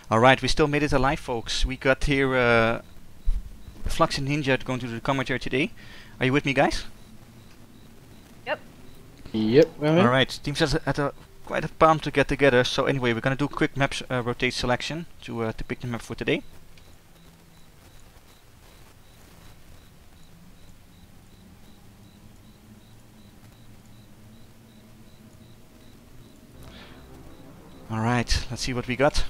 Alright, we still made it alive, folks. We got here Flux and Ninja going to do the commentary today. Are you with me, guys? Yep. Yep, Alright, teams had quite a pump to get together. So anyway, we're gonna do a quick map rotate selection to pick the map for today. Alright, let's see what we got.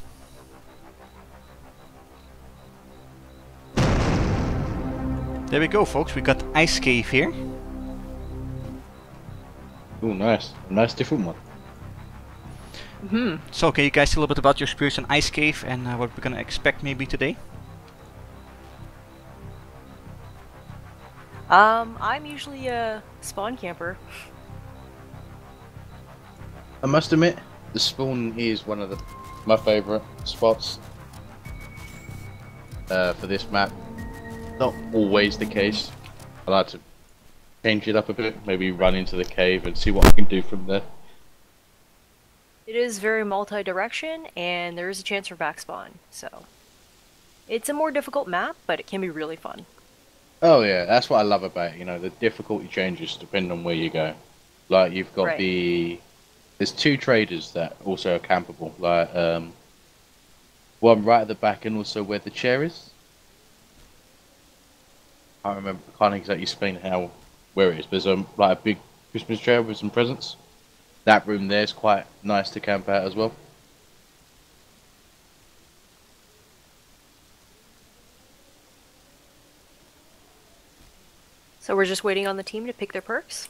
There we go, folks. We got Ice Cave here. Oh, nice. Nice different one. So, can you guys tell a little bit about your experience in Ice Cave and what we're gonna expect maybe today? I'm usually a spawn camper. I must admit, the spawn is one of my favourite spots for this map. Not always the case. I like to change it up a bit, maybe run into the cave and see what I can do from there. It is very multi-direction, and there is a chance for backspawn, so... It's a more difficult map, but it can be really fun. Oh yeah, that's what I love about it, you know, the difficulty changes depending on where you go. Like, you've got there's two traders that also are campable, like, one right at the back and also where the chair is. I can't exactly explain where it is, but there's like a big Christmas tree with some presents. That room there is quite nice to camp out as well. So we're just waiting on the team to pick their perks?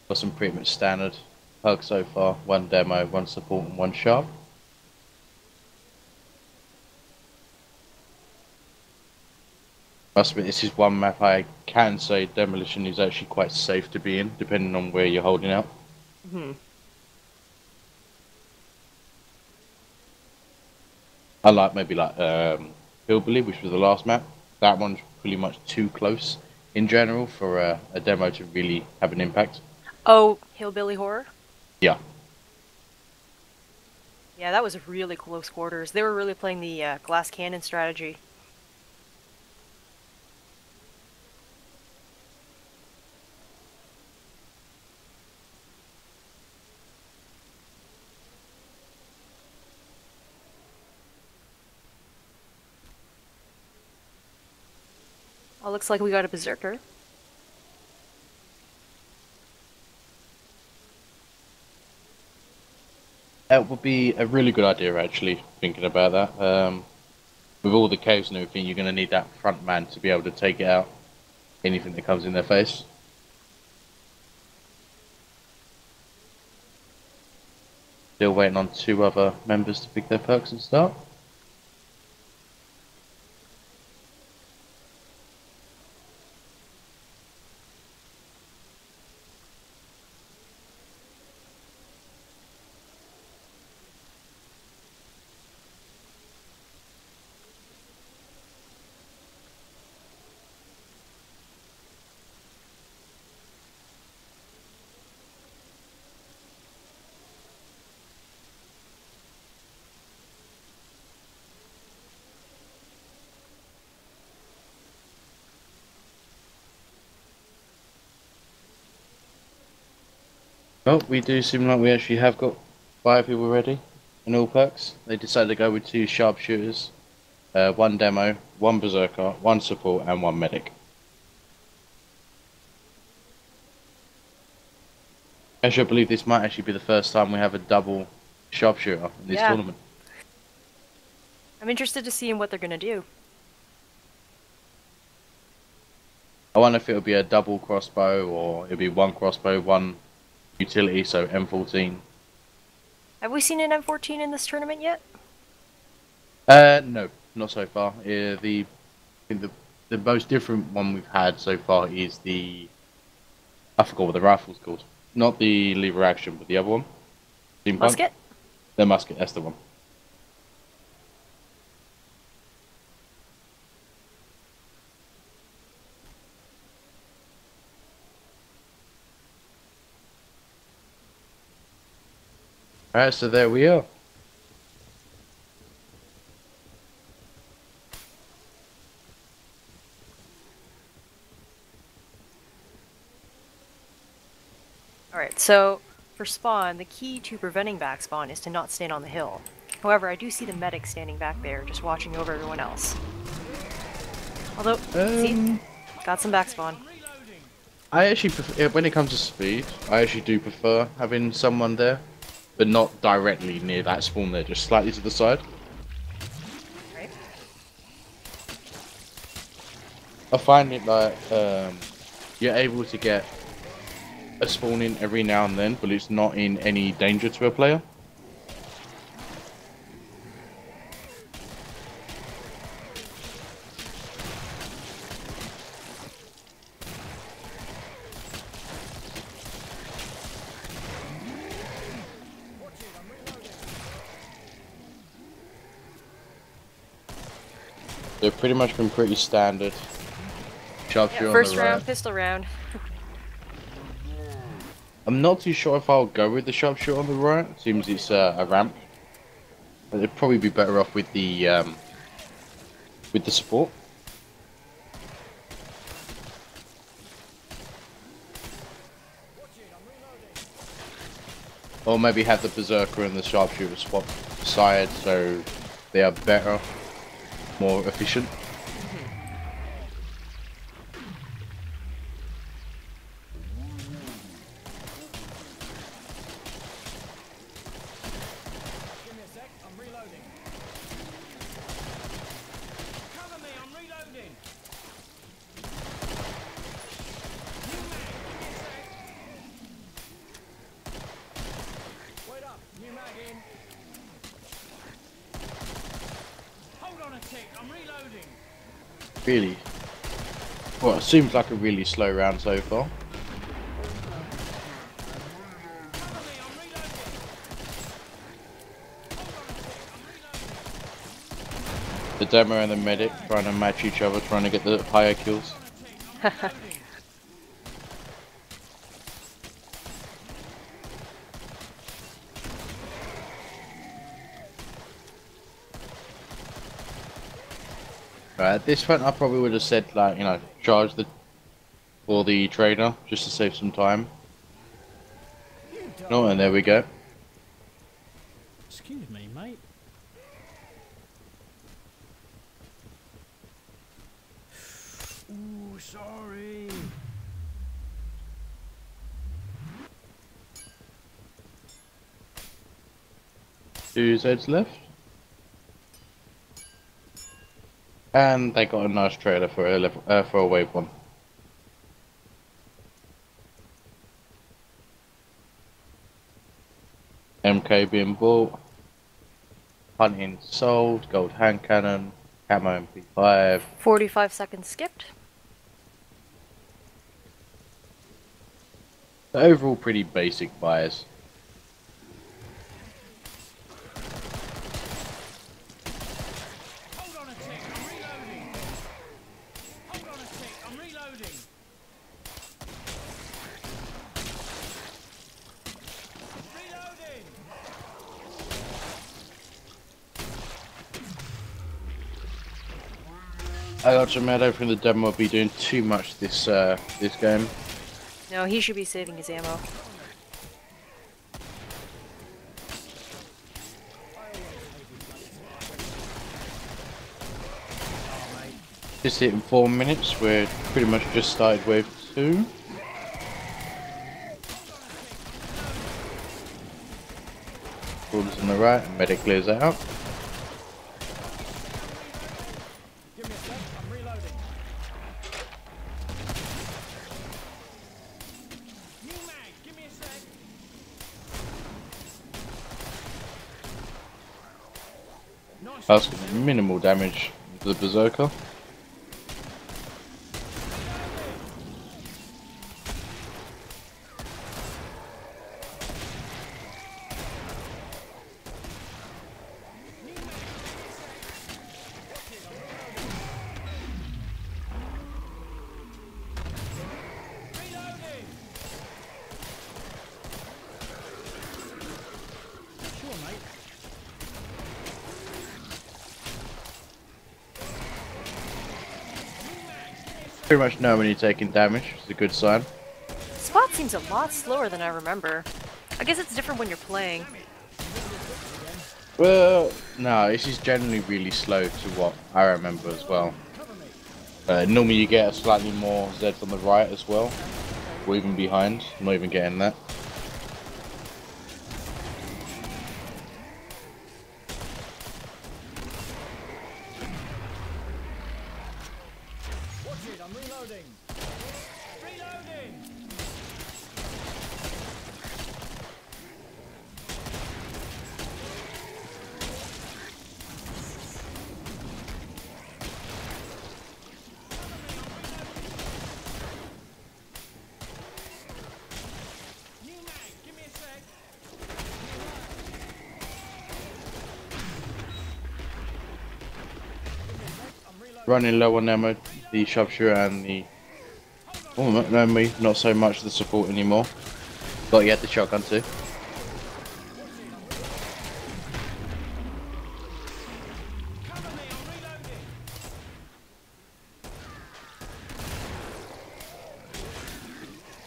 Got some pretty much standard perks so far. One demo, one support and one sharp. Must admit, this is one map I can say demolition is actually quite safe to be in, depending on where you're holding out. Unlike maybe like Hillbilly, which was the last map. That one's pretty much too close in general for a demo to really have an impact. Oh, Hillbilly Horror? Yeah. Yeah, that was really close quarters. They were really playing the glass cannon strategy. Oh, looks like we got a Berserker. That would be a really good idea, actually, thinking about that. With all the caves and everything, you're going to need that front man to be able to take it out. Anything that comes in their face. Still waiting on two other members to pick their perks and start. Well, we do seem like we actually have got 5 people ready in all perks. They decided to go with 2 sharpshooters, 1 demo, 1 berserker, 1 support and 1 medic. Actually, I believe this might actually be the first time we have a double sharpshooter in this tournament. I'm interested to see what they're going to do. I wonder if it'll be a double crossbow or it'll be 1 crossbow, 1 utility, so M14. Have we seen an M14 in this tournament yet? No, not so far. The most different one we've had so far is I forgot what the rifle's called. Not the lever action, but the other one. Musket? The musket, that's the one. Alright, so there we are. Alright, so for spawn, the key to preventing backspawn is to not stand on the hill. However, I do see the medic standing back there, just watching over everyone else. Although, see? Got some backspawn. I actually prefer, when it comes to speed, I actually do prefer having someone there, but not directly near that spawn there, just slightly to the side. Right? I find it like you're able to get a spawn in every now and then, but it's not in any danger to a player. They've pretty much been pretty standard. Sharpshooter on First the right. round, pistol round. I'm not too sure if I'll go with the sharpshooter on the right. Seems it's a ramp. But it'd probably be better off with the support. Or maybe have the berserker and the sharpshooter swap side so they are better, more efficient. Really? Well, it seems like a really slow round so far. The demo and the medic trying to match each other, trying to get the higher kills. Right, at this point I probably would have said, like, you know, charge for the trader just to save some time. Oh, and there we go. Excuse me, mate. Ooh, sorry. Two Zeds left. And they got a nice trailer for a wave one. MK being bought. Hunting sold. Gold hand cannon. Camo MP5. 45 seconds skipped. Overall pretty basic buys. I got some I don't think the demo will be doing too much this game. No, he should be saving his ammo. Just hitting 4 minutes, we're pretty much just started wave 2. Ball's on the right, and medic clears out. That's minimal damage to the berserker. pretty much know when you're taking damage. It's a good sign. Spot seems a lot slower than I remember. I guess it's different when you're playing. Well, no, this is generally really slow to what I remember as well. Normally you get a slightly more Zeds on the right as well, or even behind. I'm not even getting that. I'm reloading. Reloading. New mag, give me a sec. Running low on ammo, the sharpshooter and the... Oh, no, not so much the support anymore. But you had the shotgun too.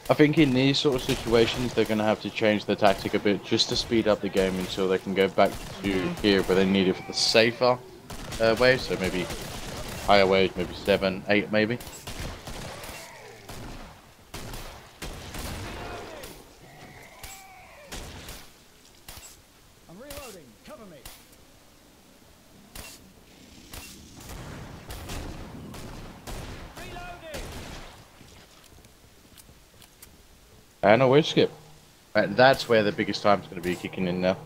I think in these sort of situations they're going to have to change their tactic a bit just to speed up the game until they can go back to here where they need it for the safer way, so maybe higher waves, maybe 7, 8 maybe. I'm reloading. Cover me. Reloading. And a wave skip. That's where the biggest time's going to be kicking in now.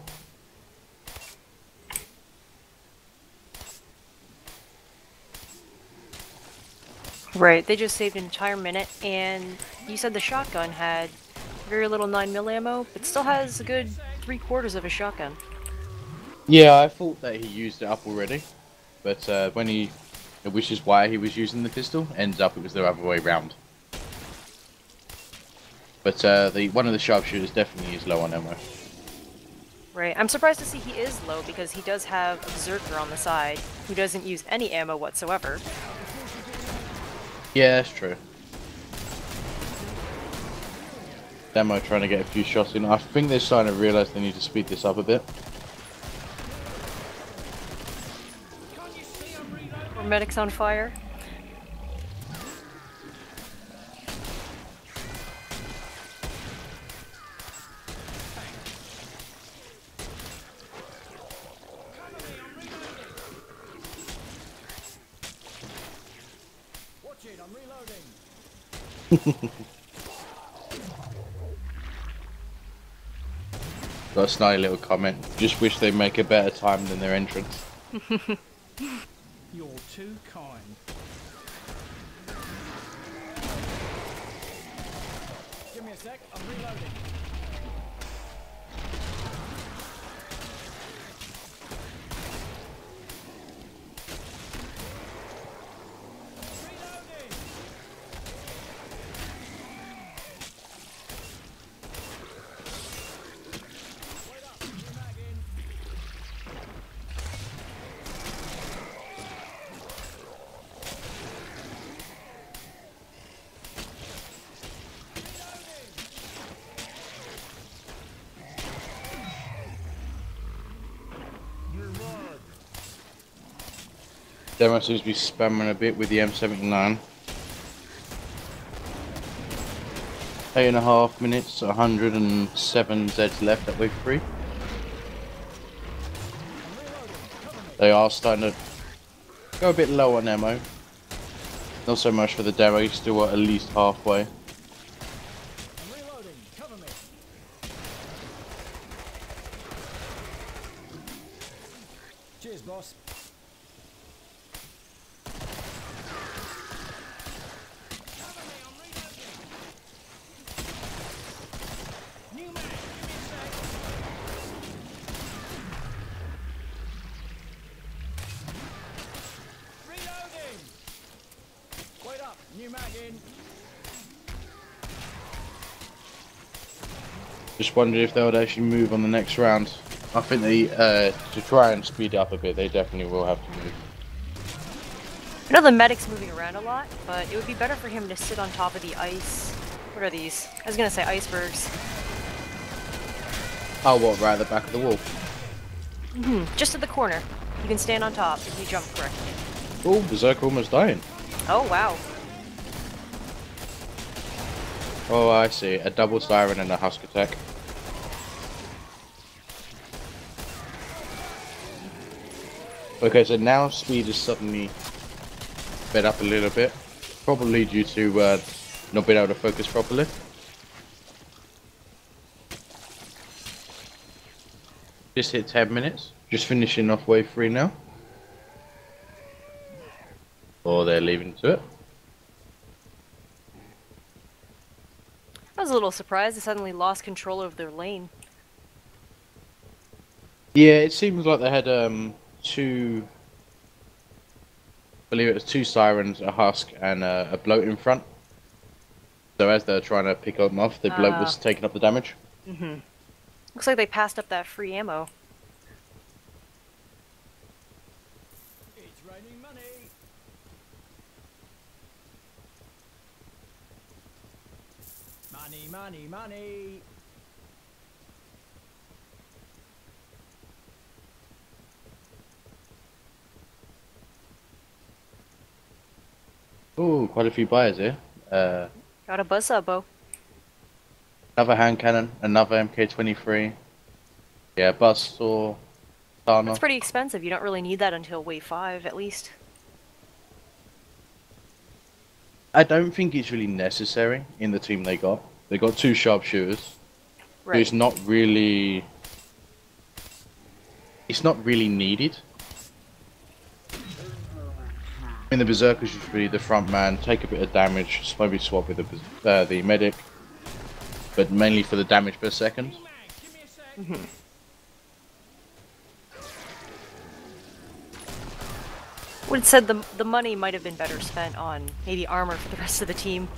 Right, they just saved an entire minute, and you said the shotgun had very little 9mm ammo, but still has a good 3/4 of a shotgun. Yeah, I thought that he used it up already, but when which is why he was using the pistol, ends up it was the other way round. But one of the sharpshooters definitely is low on ammo. Right, I'm surprised to see he is low because he does have a Berserker on the side, who doesn't use any ammo whatsoever. Yeah, that's true. Demo trying to get a few shots in. I think they're starting to realise they need to speed this up a bit. Or medic's on fire. Watch it, I'm reloading. Got a snide little comment. Just wish they'd make a better time than their entrance. You're too kind. Give me a sec, I'm reloading. Demo seems to be spamming a bit with the M79. 8.5 minutes, 107 Zeds left at wave 3. They are starting to go a bit low on ammo. Not so much for the demo, he's still at least halfway. I'm reloading, cover me. Cheers, boss. New mag, give me a sec. Reloading. Wait up, new mag in. Just wondered if they would actually move on the next round. I think they, to try and speed it up a bit, they definitely will have to move. I know the medic's moving around a lot, but it would be better for him to sit on top of the ice. What are these? I was gonna say icebergs. Oh, what, right at the back of the wall? Just at the corner. You can stand on top if you jump correctly. Oh, Berserker almost dying. Oh, wow. Oh, I see. A double siren and a husk attack. Okay, so now speed is suddenly sped up a little bit. Probably due to not being able to focus properly. Just hit 10 minutes. Just finishing off wave 3 now. Or they're leaving to it. I was a little surprised they suddenly lost control of their lane. Yeah, it seems like they had two, I believe it was 2 sirens, a husk, and a bloat in front. So as they're trying to pick them off, the bloat was taking up the damage. Looks like they passed up that free ammo. It's raining money. Money, money, money. Ooh, quite a few buyers here. Got a buzzsaw bow. Another hand cannon, another MK23. Yeah, buzzsaw, Tana. That's pretty expensive. You don't really need that until wave 5, at least. I don't think it's really necessary in the team they got. They got 2 sharpshooters. Right. It's not really needed. I mean, the Berserkers should be the front man, take a bit of damage, maybe swap with the medic, but mainly for the damage per second. Would have said the money might have been better spent on maybe armor for the rest of the team.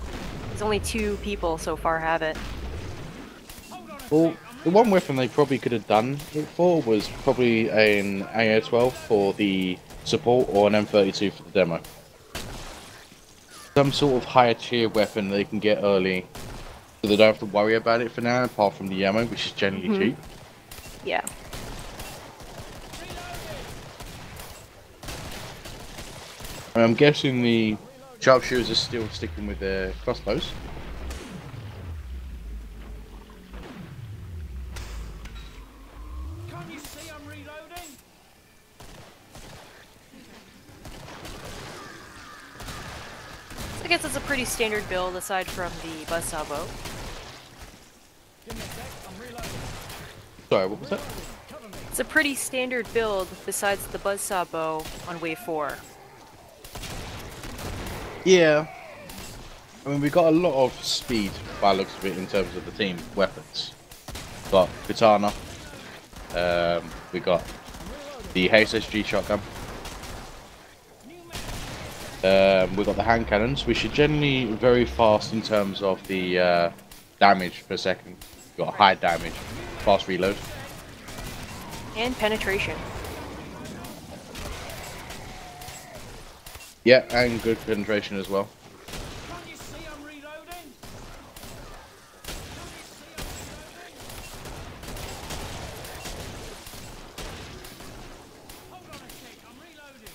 There's only 2 people so far have it. Well, the one weapon they probably could have done it for was probably an AO-12 for the support or an M32 for the demo. Some sort of higher tier weapon they can get early, so they don't have to worry about it for now, apart from the ammo, which is generally cheap. Yeah. I'm guessing the sharpshooters are still sticking with their crossbows. Can't you see I'm reloading? I guess it's a pretty standard build aside from the buzzsaw bow. Give me a sec, I'm reloading. Sorry, what was that? Cover me. It's a pretty standard build besides the buzzsaw bow on wave 4. Yeah. I mean, we got a lot of speed by the looks of it in terms of the team weapons. Got Katana. We got the HSG shotgun. We got the hand cannons, which are generally very fast in terms of the damage per second. Got high damage, fast reload. And penetration. Yeah, and good penetration as well. Can't you see I'm reloading? Hold on a sec, I'm reloading.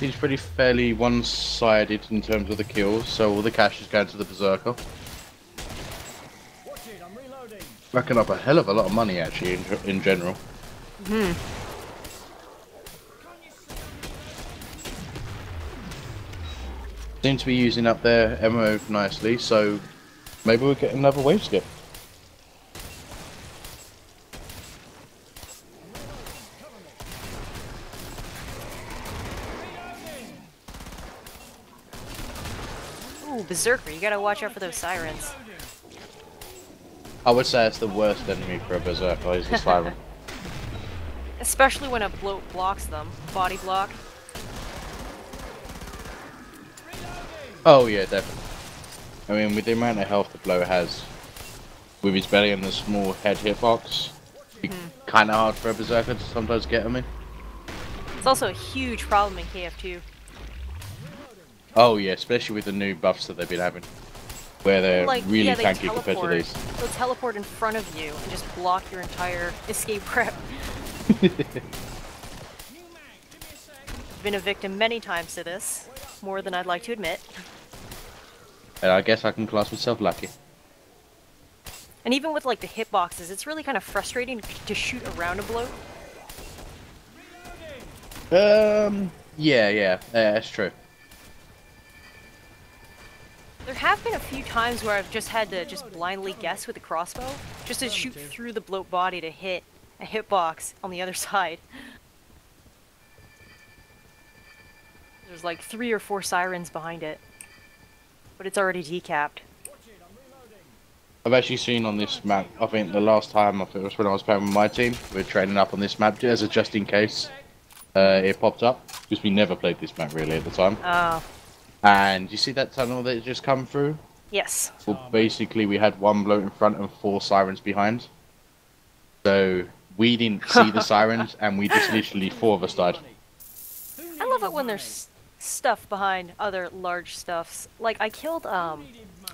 He's pretty fairly one-sided in terms of the kills, so all the cash is going to the Berserker. Watch it, I'm reloading. Racking up a hell of a lot of money actually in general. Seem to be using up their ammo nicely, so maybe we'll get another wave skip. Ooh, Berserker, you gotta watch out for those sirens. I would say it's the worst enemy for a Berserker, is the siren. Especially when a bloat blocks them. Body block. Oh yeah, definitely. I mean, with the amount of health the blow has, with his belly and the small head hitbox, it's kind of hard for a berserker to sometimes get him in. It's also a huge problem in KF2. Oh yeah, especially with the new buffs that they've been having, where they're Like, really yeah, they tanky compared to these. They'll teleport in front of you and just block your entire escape prep. Been a victim many times to this, more than I'd like to admit. And I guess I can class myself lucky. And even with like the hitboxes, it's really kind of frustrating to shoot around a bloat. Yeah, that's true. There have been a few times where I've just had to just blindly guess with the crossbow, just to shoot through the bloat body to hit a hitbox on the other side. There's like 3 or 4 sirens behind it, but it's already decapped. I've actually seen on this map, I think the last time, I think it was when I was playing with my team, we were training up on this map as a just in case it popped up, because we never played this map really at the time. Oh. And you see that tunnel that just come through? Yes. Well, basically we had 1 bloat in front and 4 sirens behind. So we didn't see the sirens, and we just literally 4 of us died. I love it when there's stuff behind other large stuffs. Like, I killed a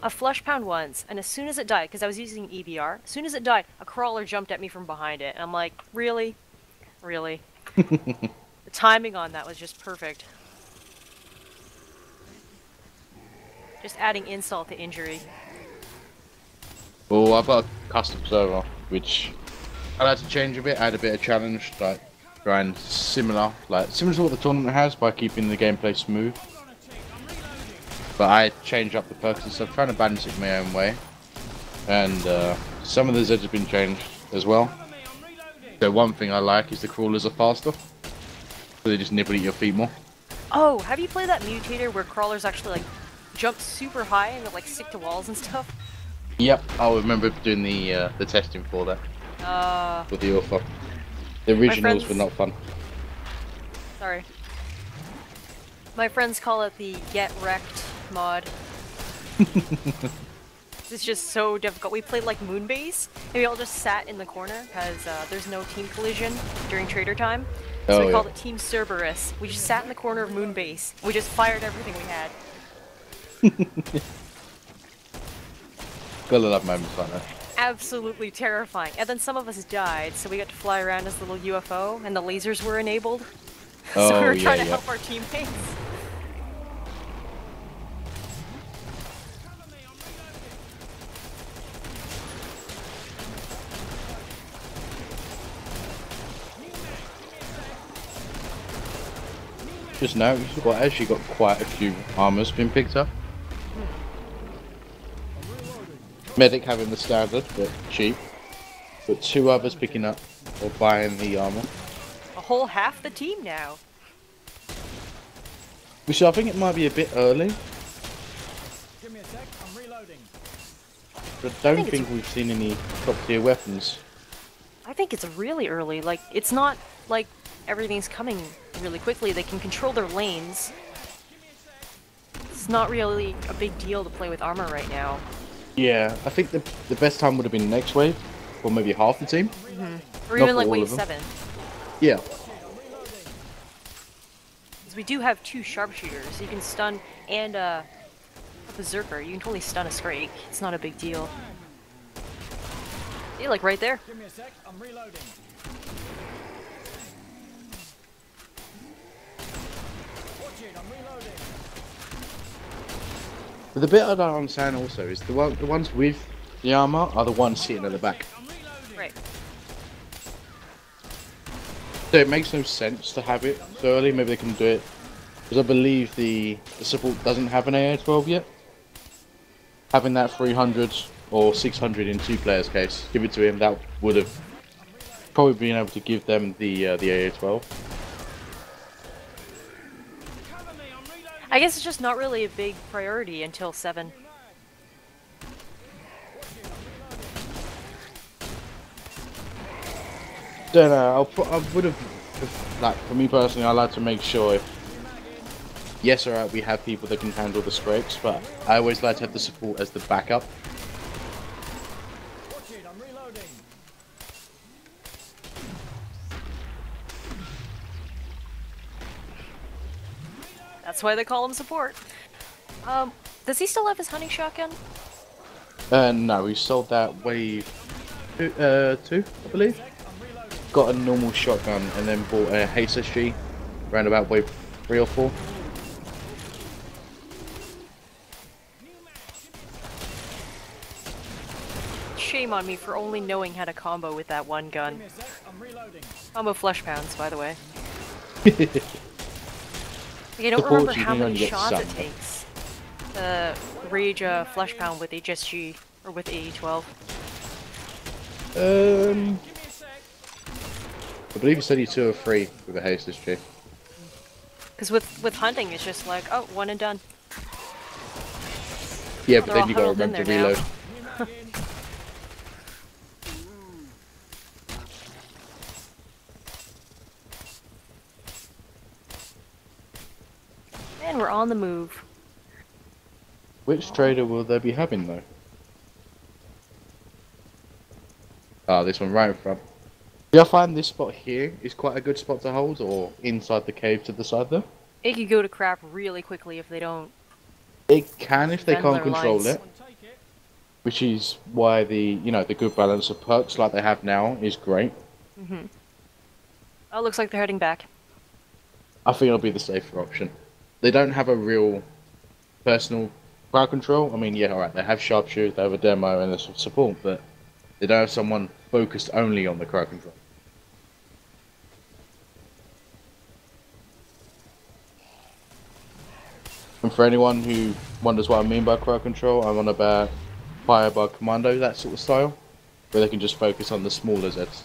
flesh pound once, and as soon as it died, because I was using EBR, as soon as it died, a crawler jumped at me from behind it, and I'm like, really? Really? The timing on that was just perfect. Just adding insult to injury. Well, I've got a custom server, which I like to change a bit, add a bit of challenge, like grind similar to what the tournament has by keeping the gameplay smooth. But I change up the perks and stuff, trying to balance it my own way. And some of the Zeds have been changed as well. So one thing I like is the crawlers are faster, so they just nibble at your feet more. Oh, have you played that mutator where crawlers actually like jump super high and like stick to walls and stuff? Yep, I remember doing the testing for that. With the author. The originals were not fun. Sorry. My friends call it the Get Wrecked mod. It's just so difficult. We played like Moonbase, and we all just sat in the corner because there's no team collision during trader time. So we called it Team Cerberus. We just sat in the corner of Moonbase. We just fired everything we had. Gotta love moments like that. Absolutely terrifying. And then some of us died, so we got to fly around as a little UFO, and the lasers were enabled. So we were trying to help our teammates. Just now, you've actually got quite a few armors being picked up. Medic having the standard, but cheap. But 2 others picking up or buying the armor. A whole half the team now. Which I think it might be a bit early. Give me a sec, I'm reloading. But I don't think we've seen any top tier weapons. I think it's really early. Like, it's not like everything's coming really quickly. They can control their lanes. It's not really a big deal to play with armor right now. Yeah, I think the best time would have been next wave, or maybe half the team. Or even like wave 7. Yeah. Because we do have 2 sharpshooters. You can stun and a berserker. You can totally stun a Scrake. It's not a big deal. See, like right there. Give me a sec, I'm reloading. Watch it, I'm reloading. But the bit I don't understand also is the ones with the armor are the ones sitting at the back. Right. So it makes no sense to have it so early. Maybe they can do it because I believe the support doesn't have an AA-12 yet. Having that 300 or 600 in 2 players case, give it to him. That would have probably been able to give them the AA-12. I guess it's just not really a big priority until 7. Don't know. I would have, like, for me personally, I like to make sure if yes, alright, we have people that can handle the scrapes, but I always like to have the support as the backup. Watch it, I'm reloading. That's why they call him support. Does he still have his hunting shotgun? No, we sold that wave 2, I believe. Got a normal shotgun and then bought a HSG around about wave 3 or 4. Shame on me for only knowing how to combo with that one gun. Combo flesh pounds, by the way. Like, I don't remember how many shots it takes to rage a flesh pound with HSG or with AE12. I believe it's only 2 or 3 with a HSG. Because with hunting, it's just like, oh, one and done. Yeah, Oh, but then you gotta remember to reload. And we're on the move. Which trader will they be having though? Ah, this one right in front. Do I find this spot here is quite a good spot to hold, or inside the cave to the side there? It could go to crap really quickly if they don't. It can if they Defend can't their control lines. it. Which is why the the good balance of perks like they have now is great. Oh, looks like they're heading back. I think it'll be the safer option. They don't have a real personal crowd control. I mean, yeah, alright, they have sharpshooters, they have a demo and there's support, but they don't have someone focused only on the crowd control. And for anyone who wonders what I mean by crowd control, I'm on about Firebug Commando, that sort of style, where they can just focus on the smaller Zeds.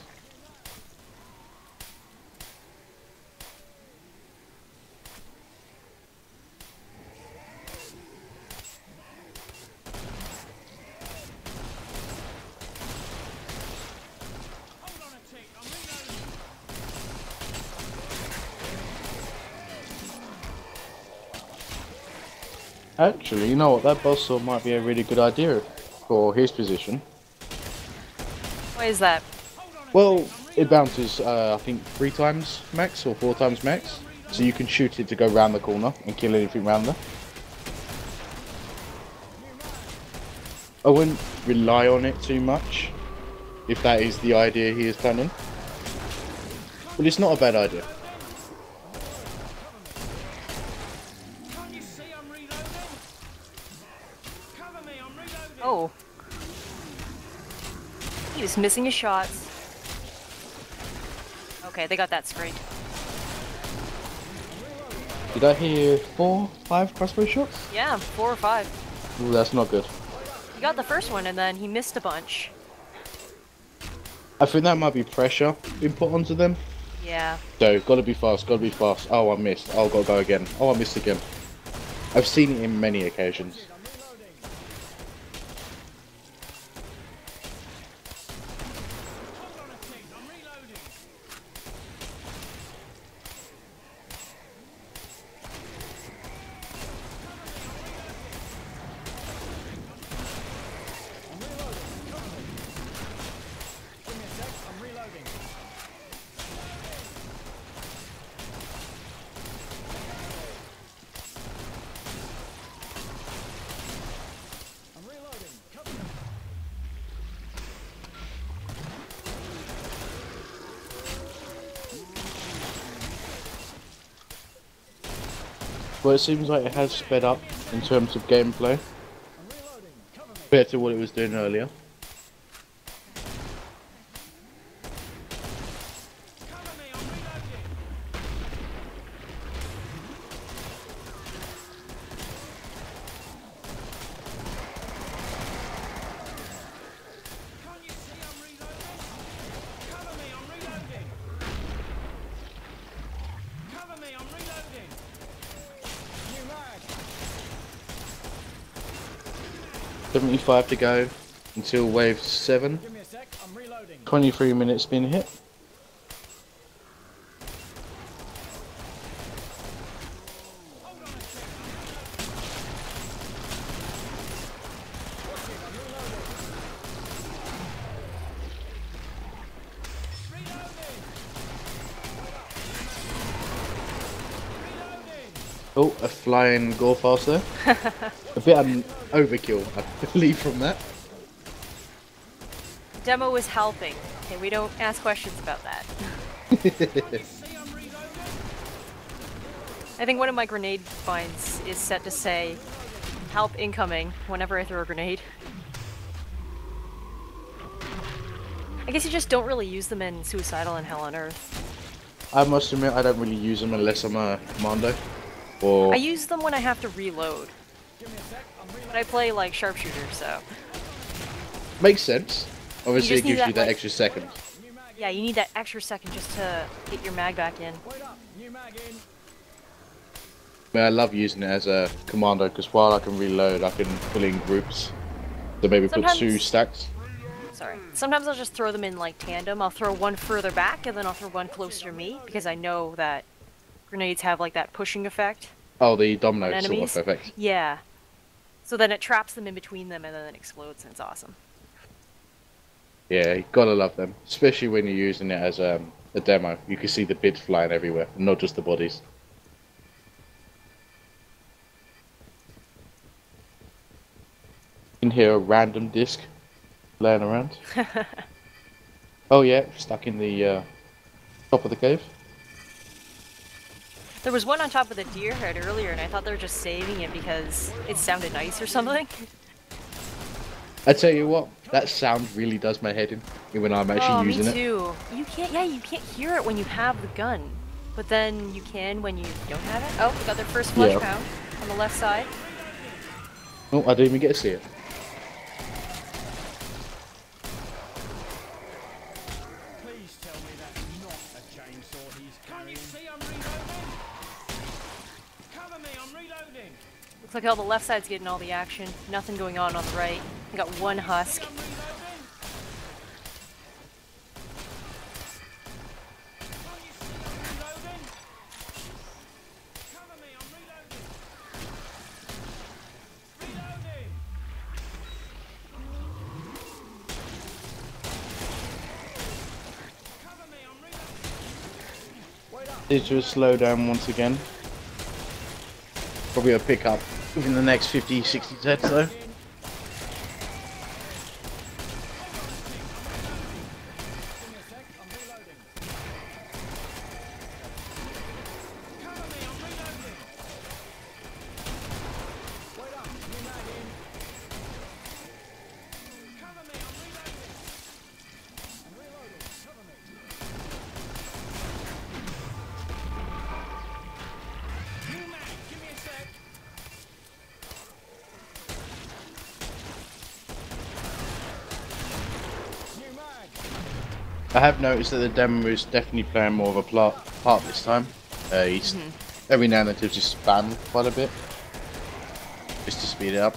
Actually, you know what, that buzzsaw might be a really good idea for his position. Why is that? Well, it bounces, I think 3 times max or 4 times max, so you can shoot it to go round the corner and kill anything round there. I wouldn't rely on it too much, if that is the idea he is planning. But it's not a bad idea. Oh. He was missing his shots. Okay, they got that straight. Did I hear 4, 5 crossbow shots? Yeah, 4 or 5. Ooh, that's not good. He got the first one and then he missed a bunch. I think that might be pressure being put onto them. Yeah. So, gotta be fast, gotta be fast. Oh, I missed. Oh, gotta go again. Oh, I missed again. I've seen it in many occasions. Well, it seems like it has sped up in terms of gameplay compared to what it was doing earlier. Cover me, I'm reloading. 75 to go until wave 7. Give me a sec, I'm reloading. 23 minutes been hit. Hold on a sec, Oh, a flying gore fast there. A bit overkill, I believe, from that. Demo is helping. Okay, we don't ask questions about that. I think one of my grenade finds is set to say, help incoming, whenever I throw a grenade. I guess you just don't really use them in Suicidal and Hell on Earth. I must admit, I don't really use them unless I'm a commando. Or I use them when I have to reload. But I play like sharpshooter, so... Makes sense. Obviously, it need gives you that like- extra second. Yeah, you need that extra second just to get your mag back in. I mean, I love using it as a commando because while I can reload, I can pull in groups. So maybe put 2 Sometimes- stacks. Sorry. Sometimes I'll just throw them in like tandem. I'll throw one further back and then I'll throw one closer to me because I know that grenades have like that pushing effect. Oh, the domino On sort enemies? of effect. Yeah. So then it traps them in between them and then it explodes and it's awesome. Yeah, you gotta love them, especially when you're using it as a demo. You can see the bits flying everywhere, not just the bodies. You can hear a random disc laying around. Oh yeah, stuck in the top of the cave. There was one on top of the deer head earlier and I thought they were just saving it because it sounded nice or something. I tell you what, that sound really does my head in when I'm actually using me it. too. You can't hear it when you have the gun. But then you can when you don't have it. Oh, we got their first flush Yeah. pound on the left side. Oh, I didn't even get to see it. Please tell me that's not a chainsaw he's carrying. Can't you see I'm reloading? Cover me, I'm reloading. Looks like all the left side's getting all the action. Nothing going on the right. We got one husk. I'm reloading. Can't you see I'm reloading? Cover me, I'm reloading. Reloading. Cover me, I'm reloading. Wait up. Did you slow down once again? Probably a pick up within the next 50, 60 sets though. Give me a sec, I'm reloading. Cover me, I'm reloading. Wait up, new mag in. Cover me, I'm reloading. I'm reloading, cover me. New mag, give me a sec. New mag. I have noticed that the demo is definitely playing more of a part this time. He's every now and then just spam quite a bit, just to speed it up.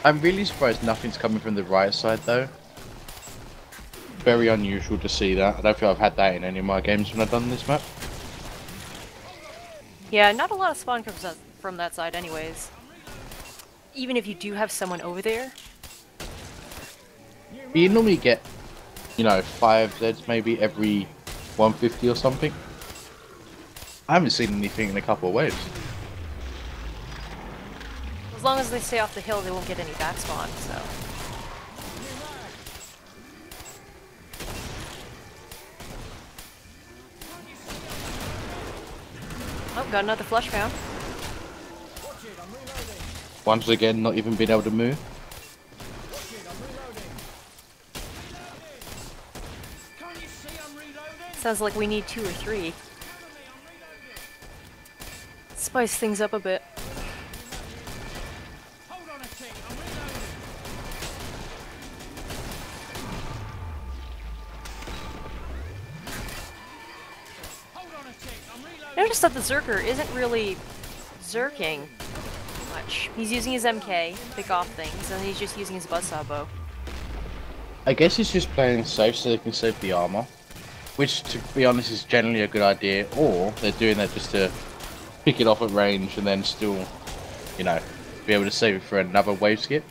I'm really surprised nothing's coming from the right side though. Very unusual to see that. I don't think I've had that in any of my games when I've done this map. Yeah, not a lot of spawn comes from that side anyways. Even if you do have someone over there. You normally get, you know, 5 Zeds maybe every 150 or something. I haven't seen anything in a couple of waves. As long as they stay off the hill, they won't get any back spawn, so. Oh, got another flush pound. Watch it, I'm reloading. Once again, not even being able to move. Watch it, I'm reloading. Reloading. Can't you see I'm reloading? Sounds like we need 2 or 3. Cover me, I'm reloading. Spice things up a bit. Hold on a tick, I'm reloading. Hold on a tick, I'm reloading. Notice that the Zerker isn't really zerking much. He's using his MK, pick off things, and he's just using his buzzsaw bow. I guess he's just playing safe so they can save the armor. Which, to be honest, is generally a good idea. Or they're doing that just to pick it off at range and then still, you know, be able to save it for another wave skip.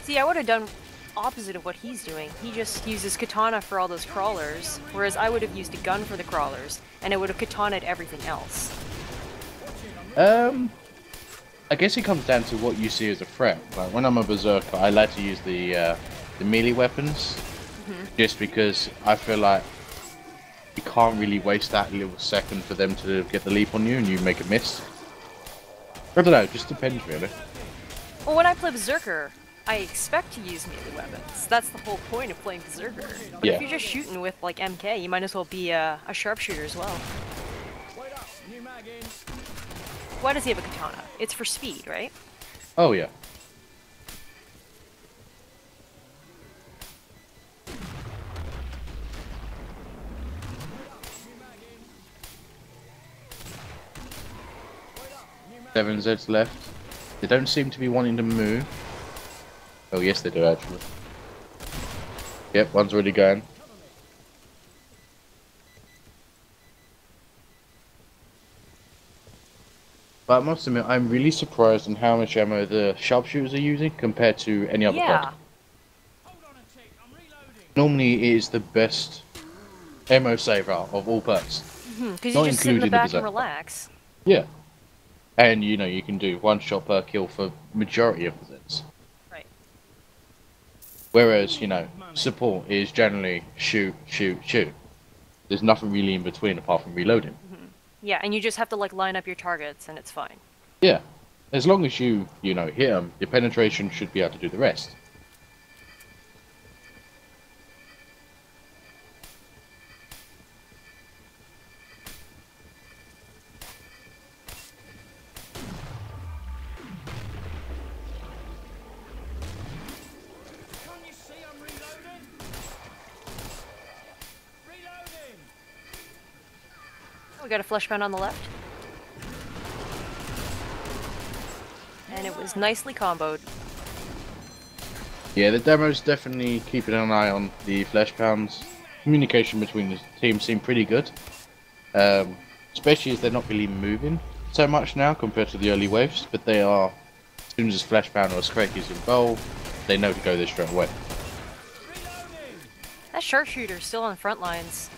See, I would have done opposite of what he's doing. He just uses katana for all those crawlers, whereas I would have used a gun for the crawlers, and it would have katana'd everything else. I guess it comes down to what you see as a threat. Like when I'm a berserker, I like to use the melee weapons, just because I feel like you can't really waste that little second for them to get the leap on you and you make a miss. I don't know, it just depends really. Well, when I play berserker, I expect to use melee weapons. That's the whole point of playing berserker. But Yeah. if you're just shooting with like MK, you might as well be a sharpshooter as well. Wait up, new mag in. Why does he have a katana? It's for speed, right? Oh yeah. Seven Z's left. They don't seem to be wanting to move. Oh yes they do actually. Yep, one's already going. But I must admit, I'm really surprised on how much ammo the sharpshooters are using compared to any other Yeah. pod. Hold on a tick, I'm reloading. Normally it is the best ammo saver of all perks. Because Not you just sit in the including the back and berserker. relax. Yeah. And you know, you can do one shot per kill for majority of the Zeds. Right. Whereas, you know, support is generally shoot, shoot, shoot. There's nothing really in between apart from reloading. Yeah, and you just have to like line up your targets and it's fine. Yeah. As long as you know, hit them, your penetration should be able to do the rest. Can't you see I'm reloading? Reloading! Oh, we got a fleshbound on the left. And it was nicely comboed. Yeah, the demo's definitely keeping an eye on the flesh pounds. Communication between the teams seem pretty good. Especially as they're not really moving so much now compared to the early waves, but they are, as soon as flesh pound or Skrek is involved, they know to go there straight away. Reloading! That sharpshooter's still on the front lines.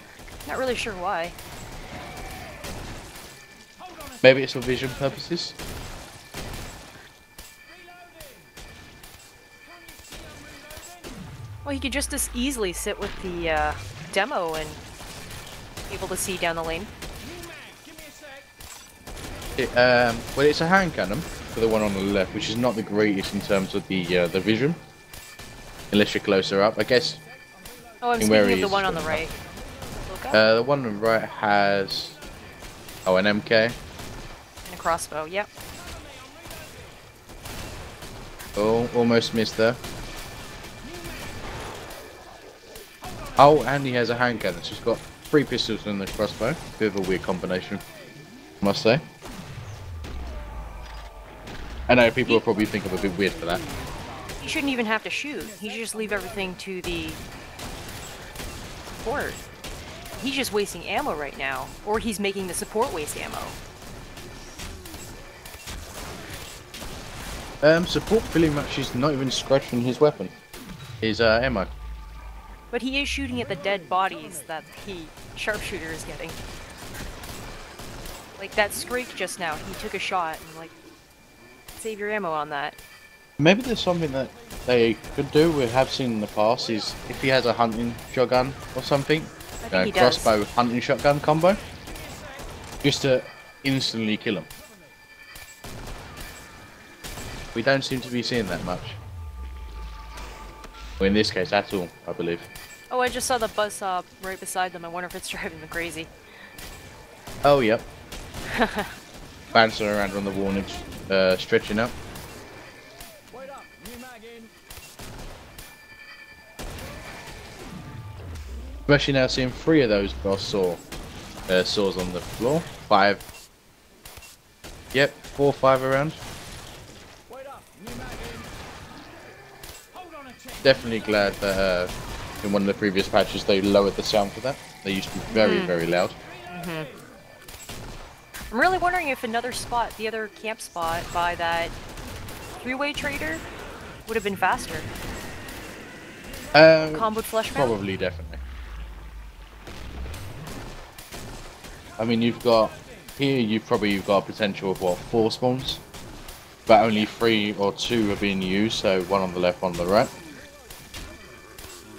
Not really sure why. Hold on a tick, Maybe it's for vision purposes. reloading! Can't you see I'm reloading? Well, he could just as easily sit with the demo and be able to see down the lane. New mag, give me a sec. Well, it's a hand cannon for the one on the left, which is not the greatest in terms of the vision, unless you're closer up. I guess Oh, I'm In where speaking of he the is one on the right right. Loka? the one on the right has an MK. And a crossbow, yep. Oh, almost missed there. Oh, and he has a hand cannon. So he's got 3 pistols and the crossbow. Bit of a weird combination, I must say. I know people will probably think I'm a bit weird for that. He shouldn't even have to shoot. He should just leave everything to the support. He's just wasting ammo right now. Or he's making the support waste ammo. Support pretty much is not even scratching his weapon. His ammo. But he is shooting at the dead bodies that the sharpshooter is getting. Like that Scrake just now, he took a shot and like, save your ammo on that. Maybe there's something that they could do, we have seen in the past, is if he has a hunting shotgun or something, I think he does. crossbow hunting shotgun combo, just to instantly kill him. We don't seem to be seeing that much. Well, in this case, at all, I believe. Oh, I just saw the buzzsaw right beside them. I wonder if it's driving them crazy. Oh, yep. Bouncing around on the wall and stretching up. Wait up, new mag in. Especially now seeing 3 of those boss saws on the floor. 5. Yep, 4 5 around. Wait up, new mag in. Hold on a tick. Definitely glad that in one of the previous patches they lowered the sound for that. They used to be very, very loud. I'm really wondering if another spot, the other camp spot by that 3-way trader, would have been faster. Comboed flesh mount? Probably, definitely. I mean, you've got here. You've got a potential of what, 4 spawns, but only 3 or 2 are being used. So one on the left, one on the right.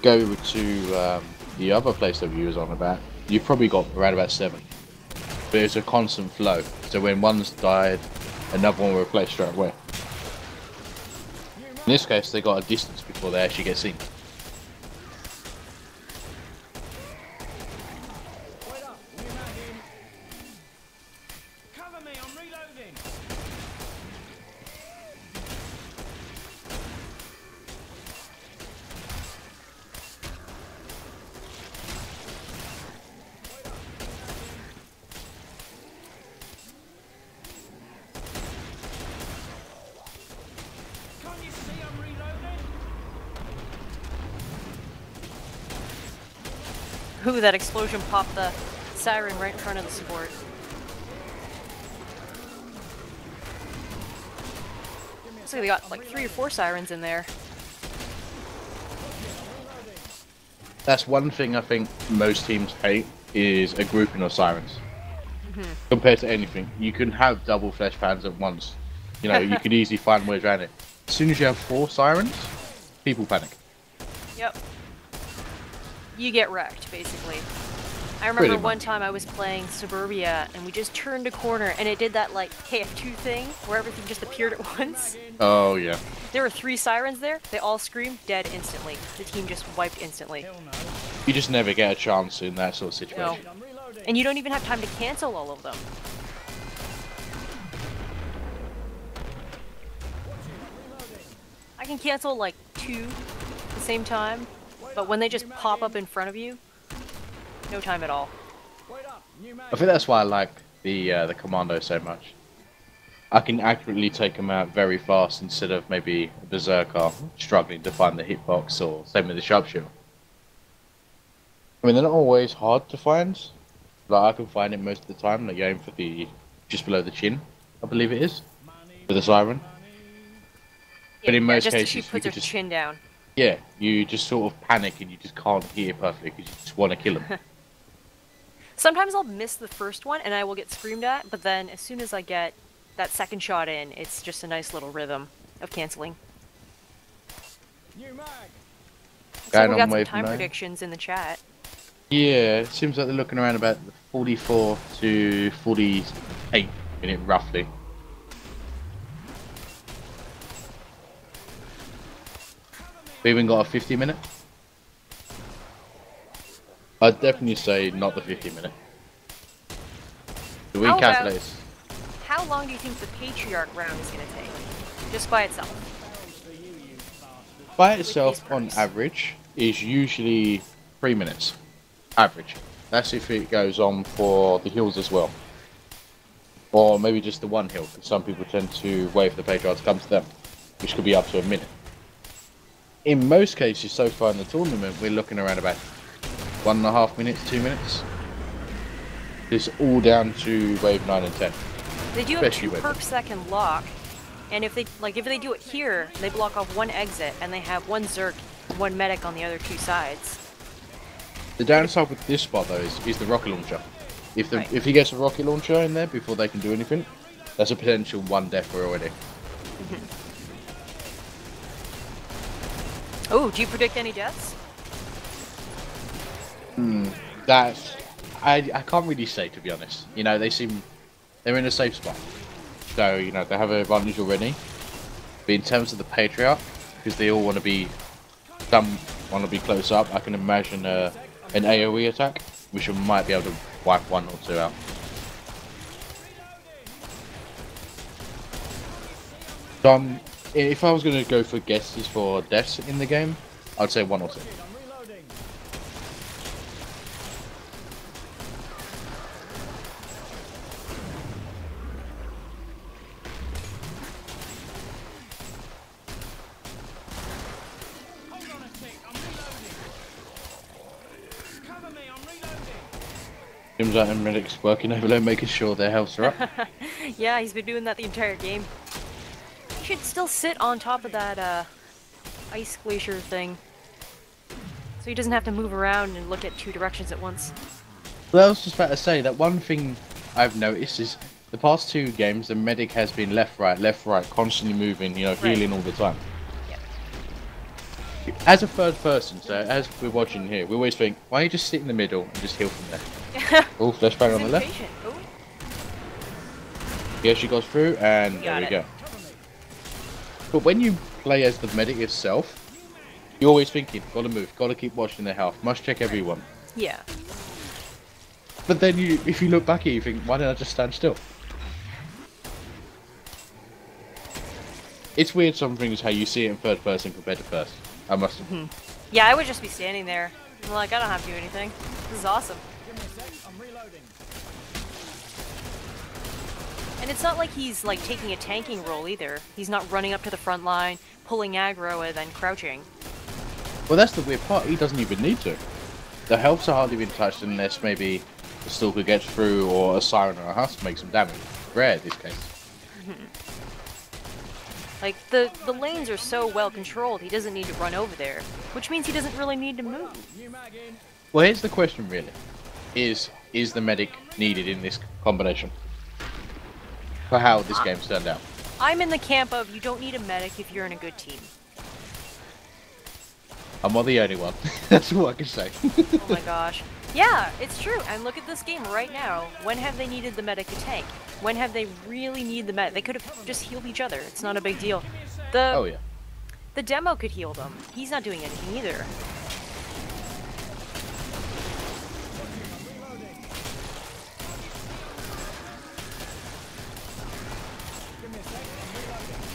Go to the other place that we was on about. You've probably got around about 7, but it's a constant flow. So when one's died, another one will replace straight away. In this case, they got a distance before they actually get seen. Wait up, new mag in. Cover me, I'm reloading. Can't you see I'm reloading? Ooh, that explosion popped the siren right in front of the support. Looks like they got like 3 or 4 sirens in there. That's one thing I think most teams hate, is a grouping of sirens. Compared to anything, you can have double flesh pans at once. You know, you could easily find ways around it. As soon as you have 4 sirens, people panic. Yep. You get wrecked, basically. I Pretty remember much. one time I was playing Suburbia and we just turned a corner and it did that like KF2 thing where everything just appeared at once. Oh yeah. There were 3 sirens there. They all screamed, dead instantly. The team just wiped instantly. Hell no. You just never get a chance in that sort of situation. No. I'm reloading. And you don't even have time to cancel all of them. I can cancel like 2 at the same time, but when they just pop up in front of you, no time at all. Wait up, new mag. I think that's why I like the commando so much. I can accurately take them out very fast instead of maybe a berserker struggling to find the hitbox, or same with the sharpshooter. I mean, they're not always hard to find. Like, I can find it most of the time. Like, you aim for the just below the chin, I believe it is, with the siren. But in most just as cases, she you puts could her just- chin down. Yeah, you just sort of panic and you just can't hear perfectly because you just want to kill them. Sometimes I'll miss the first one and I will get screamed at, but then as soon as I get that second shot in, it's just a nice little rhythm of canceling. New mag. So Going we on got some wave time 9. predictions in the chat. Yeah, it seems like they're looking around about the 44 to 48 minute roughly. We even got a 50 minute. I'd definitely say not the 50 minute. The How week about- calculates. How long do you think the Patriarch round is going to take? Just by itself. By itself, these on perks. average, is usually 3 minutes. Average. That's if it goes on for the hills as well. Or maybe just the one hill, because some people tend to wait for the Patriarch to come to them, which could be up to a minute. In most cases so far in the tournament, we're looking around about 1.5 minutes, 2 minutes. It's all down to wave 9 and 10. They do have Especially 2 with- perks that can lock, and if they do it here, they block off 1 exit, and they have 1 Zerk, 1 medic on the other 2 sides. The downside with this spot though is the rocket launcher. Right. If he gets a rocket launcher in there before they can do anything, that's a potential 1 death already. Oh, do you predict any deaths? That's I can't really say, to be honest. You know, they're in a safe spot, so you know they have an advantage already. But in terms of the Patriarch, because they all want to be, some want to be close up, I can imagine an AOE attack, which might be able to wipe 1 or 2 out. So if I was going to go for guesses for deaths in the game, I'd say 1 or 2. I'm reloading. Hold on a tick, I'm reloading. Cover me, I'm reloading. Seems like the medic's working over there, making sure their healths are up. Yeah, he's been doing that the entire game. You should still sit on top of that ice glacier thing. So he doesn't have to move around and look at 2 directions at once. Well, I was just about to say that one thing I've noticed is the past 2 games, the medic has been left, right, constantly moving, you know, healing all the time. Yep. As a third person, so as we're watching here, we always think, why don't you just sit in the middle and just heal from there? Oh, flashbang on the left. Oh. Here she goes through, and there we go. But when you play as the medic itself, you're always thinking, gotta move, gotta keep watching their health, must check everyone. Yeah. But then if you look back at it, you think, why didn't I just stand still? It's weird some things how you see it in third person compared to first. I must have. Yeah, I would just be standing there. I'm like, I don't have to do anything. This is awesome. Give me a sec, I'm reloading. And it's not like he's like taking a tanking role either. He's not running up to the front line, pulling aggro, and then crouching. Well, that's the weird part. He doesn't even need to. The healths are hardly been touched unless maybe the stalker gets through or a siren or a husk makes some damage. Rare in this case. Like, the lanes are so well controlled, he doesn't need to run over there. Which means he doesn't really need to move. Well, here's the question really. Is the medic needed in this combination? For how this game's turned out. I'm in the camp of you don't need a medic if you're in a good team. I'm not the only one. That's all I can say. Oh my gosh. Yeah, it's true. And look at this game right now. When have they needed the medic to tank? When have they really needed the medic? They could have just healed each other. It's not a big deal. Oh yeah. The demo could heal them. He's not doing anything either.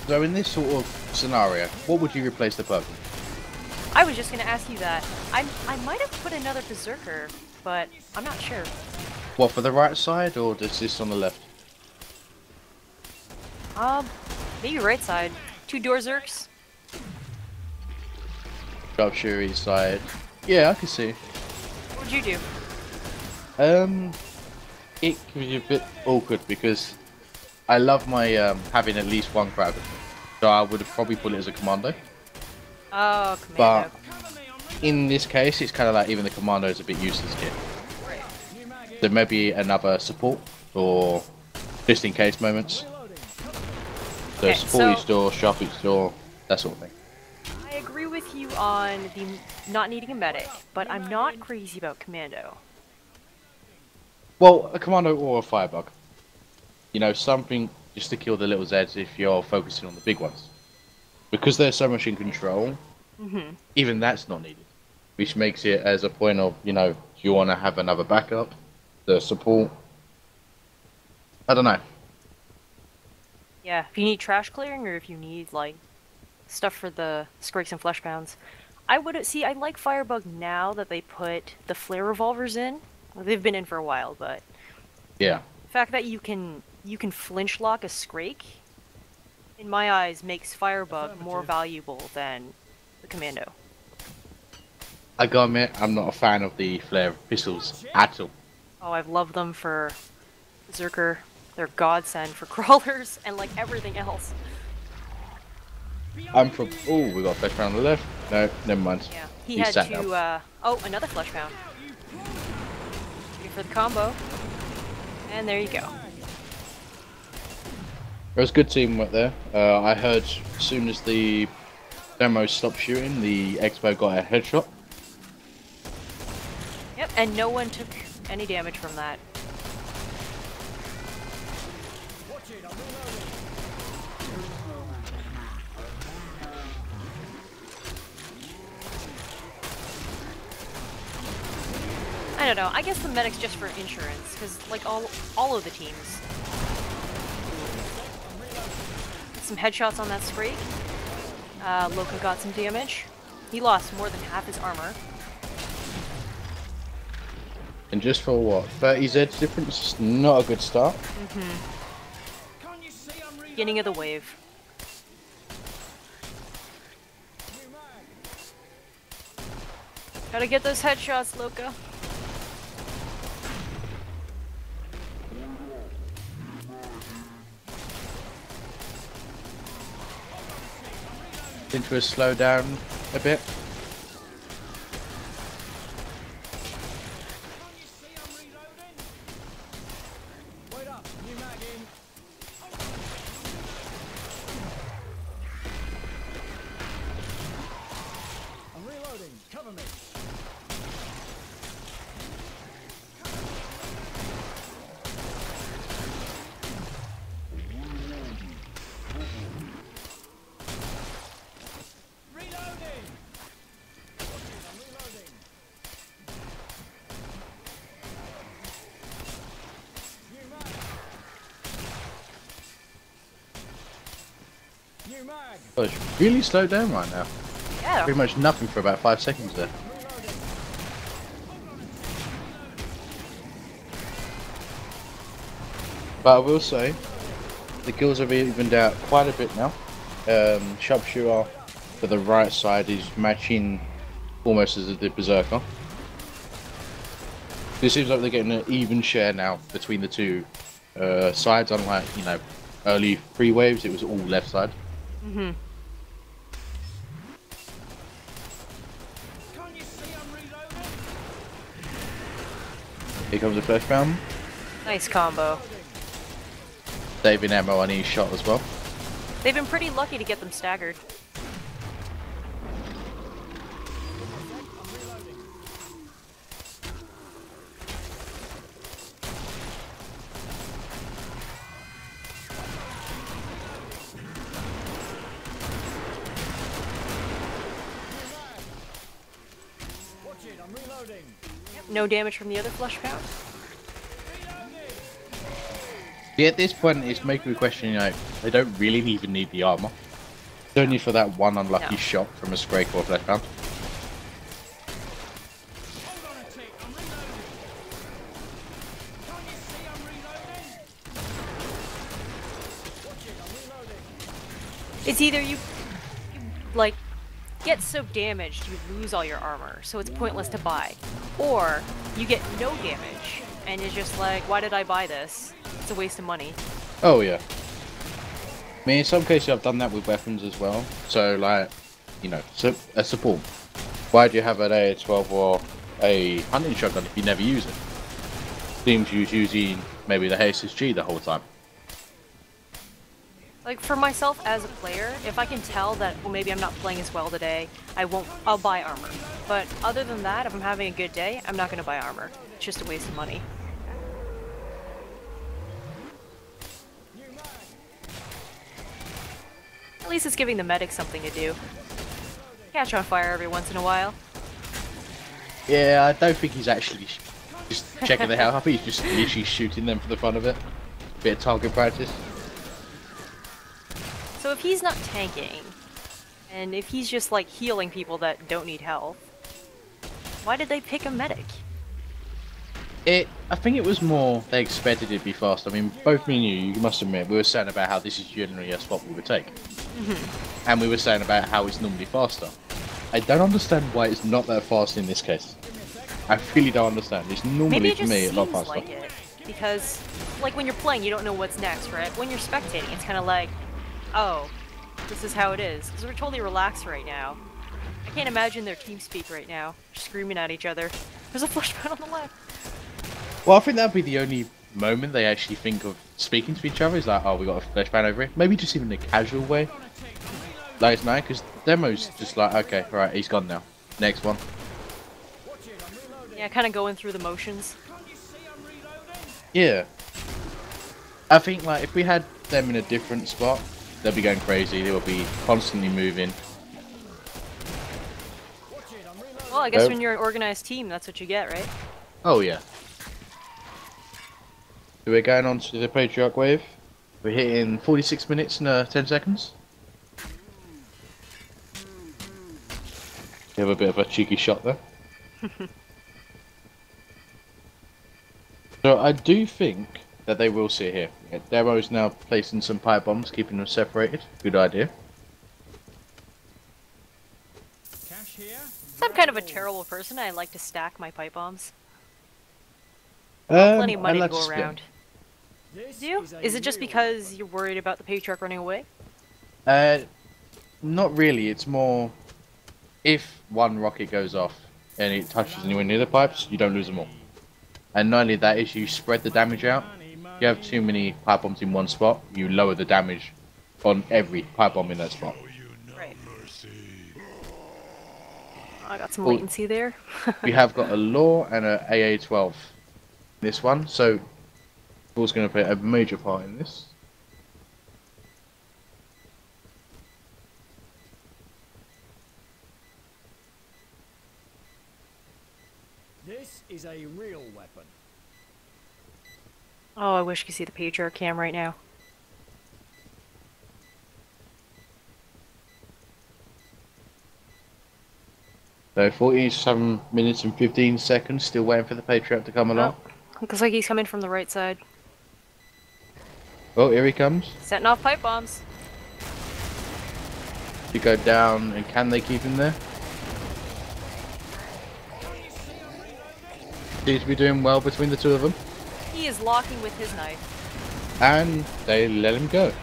So in this sort of scenario, what would you replace the Purple? I was just gonna ask you that. I might have put another Berserker, but I'm not sure. What, for the right side or does this on the left? Maybe right side. 2 Dorzerks. Sharpshooter side. Yeah, I can see. What would you do? It can be a bit awkward because I love my having at least one Kraken. So I would have probably put it as a commando. Oh, Commando. But in this case, it's kind of like even the commando is a bit useless here. Right. There may be another support or just in case moments. So Okay, support each so- door, sharp each door, that sort of thing. I agree with you on the not needing a medic, but I'm not crazy about Commando. Well, a commando or a firebug. You know, something just to kill the little Zeds if you're focusing on the big ones. Because they're so much in control, even that's not needed. Which makes it as a point of, you know, do you want to have another backup? The support? I don't know. Yeah, if you need trash clearing or if you need, like, stuff for the Scrakes and Fleshbounds. I would see, I like Firebug now that they put the flare revolvers in. Well, they've been in for a while, but Yeah. the fact that you can flinch lock a Scrake, in my eyes, makes Firebug more valuable than the Commando. I gotta admit, I'm not a fan of the flare pistols at all. Oh, I've loved them for Berserker. They're godsend for crawlers and like everything else. I'm from... Oh, we got a flashpound on the left. No, never mind. Yeah, he He's had sat to. down. Oh, another Fleshbound. Waiting for the combo, and there you go. There was good teamwork there. I heard as soon as the demo stopped shooting, the Expo got a headshot. Yep, and no one took any damage from that. I don't know. I guess the medic's just for insurance, because like all of the teams. Some headshots on that Scrake. Loka got some damage. He lost more than half his armor. And just for what? 30 Zeds difference? Not a good start. Beginning of the wave. Gotta get those headshots, Loka. Into a slow down a bit. Oh, it's really slowed down right now. Yeah. Pretty much nothing for about 5 seconds there. But I will say, the kills have evened out quite a bit now. Sharpshooter for the right side is matching almost as it did Berserker. It seems like they're getting an even share now between the two sides, unlike, you know, early free waves, it was all left side. Mm-hmm. Can't you see I'm reloading? Here comes the first round. Nice combo. Saving ammo on each shot as well. They've been pretty lucky to get them staggered. Watch it, I'm reloading. No damage from the other flush pound. Yeah, at this point, it's making me question, you know, they don't really even need the armor. It's only for that one unlucky No. shot from a spray core flash pound. Hold on a tick, I'm reloading. Can't you see I'm reloading? Watch it, I'm reloading. It's either you like get so damaged you lose all your armor, so it's pointless to buy, or you get no damage and you're just like, why did I buy this? It's a waste of money. Oh, yeah. I mean, in some cases, I've done that with weapons as well. So, like, you know, a support. Why do you have an AA-12 or a hunting shotgun if you never use it? Seems you was using maybe the HSG the whole time. Like for myself as a player, if I can tell that, well, maybe I'm not playing as well today, I'll buy armor. But other than that, if I'm having a good day, I'm not gonna buy armor. It's just a waste of money. At least it's giving the medic something to do. Catch on fire every once in a while. Yeah, I don't think he's actually just checking the health. I think he's just literally shooting them for the fun of it. Bit of target practice. So if he's not tanking, and if he's just like healing people that don't need health, why did they pick a medic? I think it was more they expected it to be fast. I mean, both me and you must admit, we were saying about how this is generally a spot we would take. And we were saying about how it's normally faster. I don't understand why it's not that fast in this case. I really don't understand. It's Maybe normally, it for just me, a lot seems faster. like it. Because, like when you're playing, you don't know what's next, right? When you're spectating, it's kind of like, oh, this is how it is. Because we're totally relaxed right now. I can't imagine their team speak right now, screaming at each other. There's a flashpoint on the left. Well, I think that'd be the only moment they actually think of speaking to each other. Is like, oh, we got a flashbang over here. Maybe just even a casual way. Like it's nice, because demo's just like, okay, right, he's gone now. Next one. Yeah, kind of going through the motions. Yeah. I think like if we had them in a different spot, they'll be going crazy. They will be constantly moving. Well, I guess Nope. when you're an organized team, that's what you get, right? Oh yeah. So we're going on to the Patriarch wave. We're hitting 46 minutes and 10 seconds. We have a bit of a cheeky shot there. So I do think that they will sit here. Yeah, Demo's now placing some pipe bombs, keeping them separated. Good idea. Cash here. I'm kind of a terrible person. I like to stack my pipe bombs. Plenty of money I'd to like go split. around. This Do you? a Is it just real because you're worried about the patriarch running away? Not really. It's more if one rocket goes off and it touches anywhere near the pipes, you don't lose them all. And not only that, is you spread the damage out. If you have too many pipe bombs in one spot, you lower the damage on every pipe bomb in that spot. Right. I got some Well, latency there. We have got a law and a AA-12 this one, so Paul's going to play a major part in this. This is a real weapon. Oh, I wish you could see the patriarch cam right now. So 47 minutes and 15 seconds, still waiting for the Patriot to come along. Looks like he's coming from the right side. Oh, here he comes. Setting off pipe bombs. You go down, and can they keep him there? Seems to be doing well between the two of them. He is locking with his knife. And they let him go.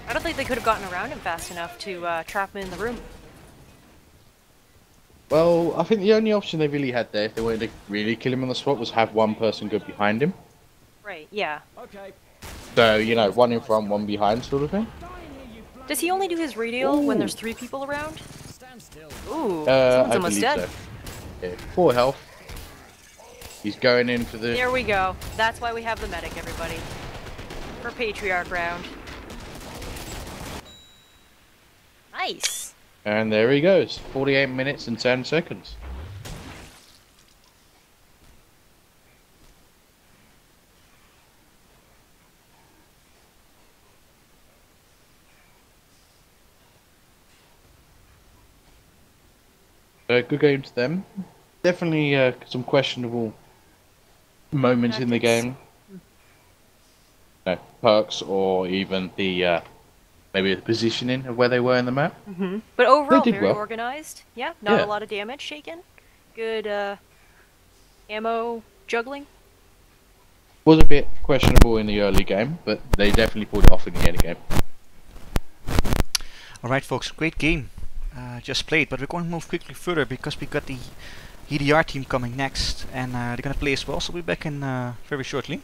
I don't think they could have gotten around him fast enough to trap him in the room. Well, I think the only option they really had there, if they wanted to really kill him on the spot, was have one person go behind him. Right, yeah. Okay. So, you know, one in front, one behind sort of thing. Does he only do his radial when there's 3 people around? Stand still. Ooh, someone's I almost believe dead. so. Yeah, 4 health. He's going in for the... There we go. That's why we have the medic, everybody. For Patriarch round. Nice! And there he goes. 48 minutes and 10 seconds. Good game to them. Definitely some questionable moments in the game. No, perks or even the maybe the positioning of where they were in the map. But overall, did very well. organized. Yeah, not Yeah. a lot of damage taken. Good ammo juggling. Was a bit questionable in the early game, but they definitely pulled it off in the end game. Alright folks, great game just played, but we're going to move quickly further because we got the EDR team coming next, and they're going to play as well, so we'll be back in very shortly.